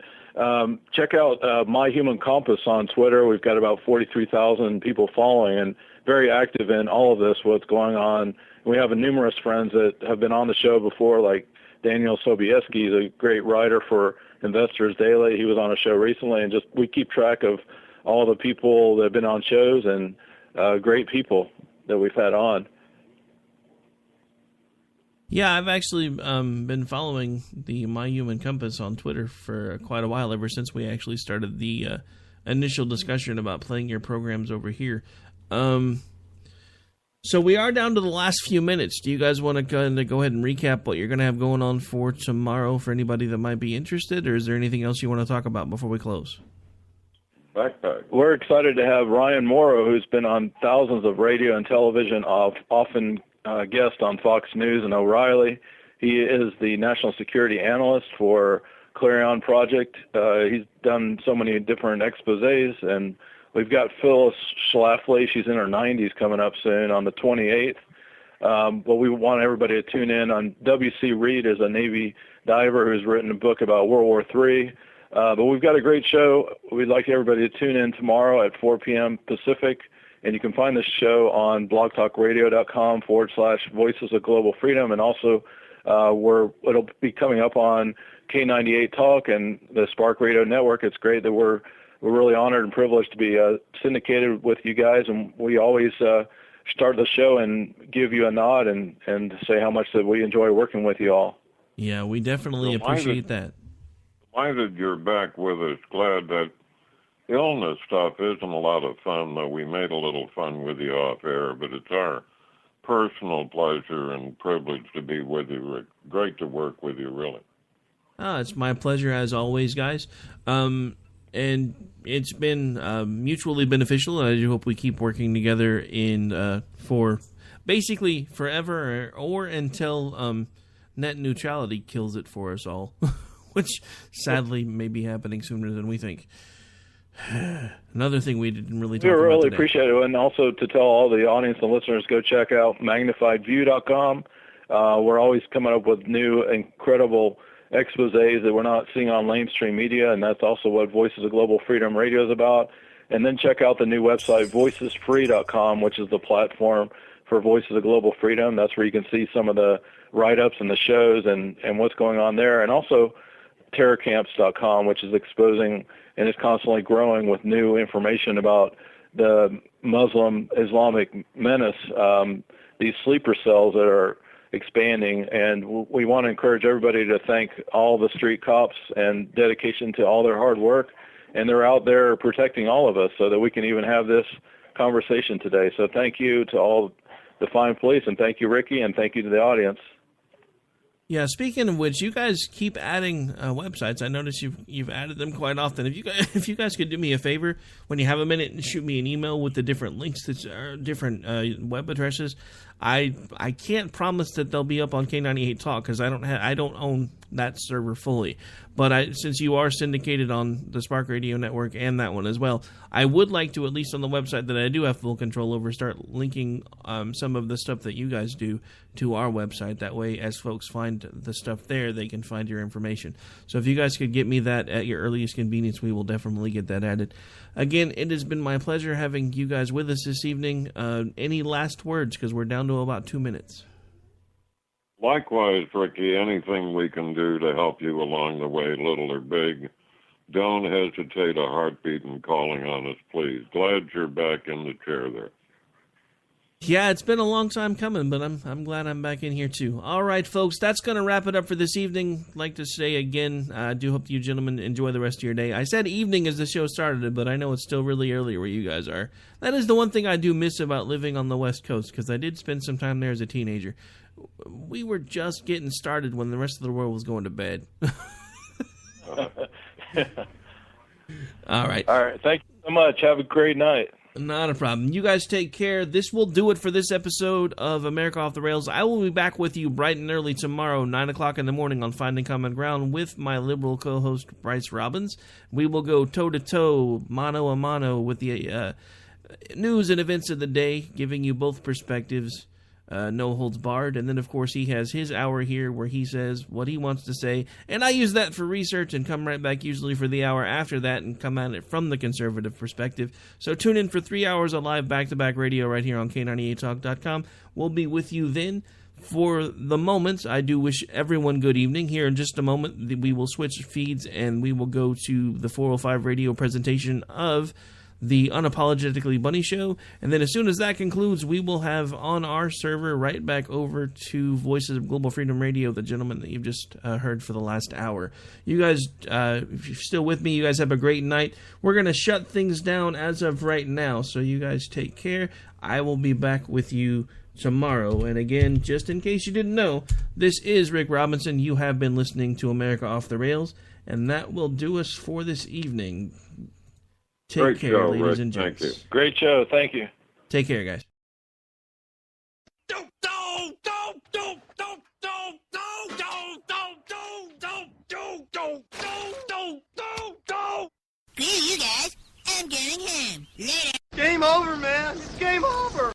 check out My Human Compass on Twitter. We've got about 43,000 people following and very active in all of this, what's going on. We have numerous friends that have been on the show before, like Daniel Sobieski, is a great writer for Investors Daily. He was on a show recently, and just we keep track of all the people that have been on shows and great people that we've had on. Yeah, I've actually been following the My Human Compass on Twitter for quite a while, ever since we actually started the initial discussion about playing your programs over here. So we are down to the last few minutes. Do you guys want to go ahead and recap what you're going to have going on for tomorrow for anybody that might be interested, or is there anything else you want to talk about before we close? Backpack. We're excited to have Ryan Morrow, who's been on thousands of radio and television, often guest on Fox News and O'Reilly. He is the national security analyst for Clarion Project. He's done so many different exposés, and we've got Phyllis Schlafly. She's in her 90s, coming up soon on the 28th. But we want everybody to tune in on W.C. Reed, is a Navy diver who's written a book about World War III. But we've got a great show. We'd like everybody to tune in tomorrow at 4 p.m. Pacific. And you can find this show on blogtalkradio.com/Voices of Global Freedom. And also it'll be coming up on K98 Talk and the Spark Radio Network. It's great that we're really honored and privileged to be syndicated with you guys. And we always start the show and give you a nod and say how much that we enjoy working with you all. Yeah, we definitely appreciate that. Delighted you're back with us. Glad that illness stuff isn't a lot of fun, though. We made a little fun with you off air, but it's our personal pleasure and privilege to be with you, Rick. Great to work with you, really. It's my pleasure, as always, guys. And it's been mutually beneficial. I hope we keep working together for basically forever or until net neutrality kills it for us all, which sadly may be happening sooner than we think. Another thing we didn't really talk We about really today. appreciate it. And also to tell all the audience and listeners, go check out magnifiedview.com. We're always coming up with new, incredible exposés that we're not seeing on mainstream media, and that's also what Voices of Global Freedom Radio is about. And then check out the new website, voicesfree.com, which is the platform for Voices of Global Freedom. That's where you can see some of the write-ups and the shows and what's going on there. And also terrorcamps.com, which is exposing and is constantly growing with new information about the Muslim Islamic menace, these sleeper cells that are expanding. And we want to encourage everybody to thank all the street cops and dedication to all their hard work. And they're out there protecting all of us so that we can even have this conversation today. So thank you to all the fine police, and thank you, Ricky, and thank you to the audience. Yeah, speaking of which, you guys keep adding websites. I notice you've added them quite often. If you guys could do me a favor, when you have a minute, and shoot me an email with the different links that are different web addresses. I can't promise that they'll be up on K98 Talk because I don't own that server fully. But since you are syndicated on the Spark Radio Network and that one as well, I would like to, at least on the website that I do have full control over, start linking some of the stuff that you guys do to our website. That way, as folks find the stuff there, they can find your information. So if you guys could get me that at your earliest convenience, we will definitely get that added. Again, it has been my pleasure having you guys with us this evening. Any last words? Because we're down to about 2 minutes. Likewise, Ricky, anything we can do to help you along the way, little or big, don't hesitate a heartbeat in calling on us, please. Glad you're back in the chair there. Yeah, it's been a long time coming, but I'm glad I'm back in here too. All right, folks, that's going to wrap it up for this evening. I'd like to say again, I do hope you gentlemen enjoy the rest of your day. I said evening as the show started, but I know it's still really early where you guys are. That is the one thing I do miss about living on the West Coast, because I did spend some time there as a teenager. We were just getting started when the rest of the world was going to bed. All right. All right. Thank you so much. Have a great night. Not a problem. You guys take care. This will do it for this episode of America Off the Rails. I will be back with you bright and early tomorrow, 9 o'clock in the morning on Finding Common Ground with my liberal co-host, Bryce Robbins. We will go toe-to-toe, mano-a-mano with the news and events of the day, giving you both perspectives. No holds barred. And then, of course, he has his hour here where he says what he wants to say. And I use that for research and come right back usually for the hour after that and come at it from the conservative perspective. So tune in for 3 hours of live back-to-back radio right here on K98Talk.com. We'll be with you then. For the moment, I do wish everyone good evening. Here in just a moment, we will switch feeds and we will go to the 405 radio presentation of the Unapologetically Bunny Show, and then as soon as that concludes, we will have on our server right back over to Voices of Global Freedom Radio, the gentleman that you've just heard for the last hour. You guys, if you're still with me, you guys have a great night. We're going to shut things down as of right now, so you guys take care. I will be back with you tomorrow, and again, just in case you didn't know, this is Rick Robinson. You have been listening to America Off the Rails, and that will do us for this evening. Take Great care, show, ladies Rick. and gents. Thank you. Great show. Thank you. Take care, guys. Screw you guys. I'm going home. Later. Game over, man. It's game over.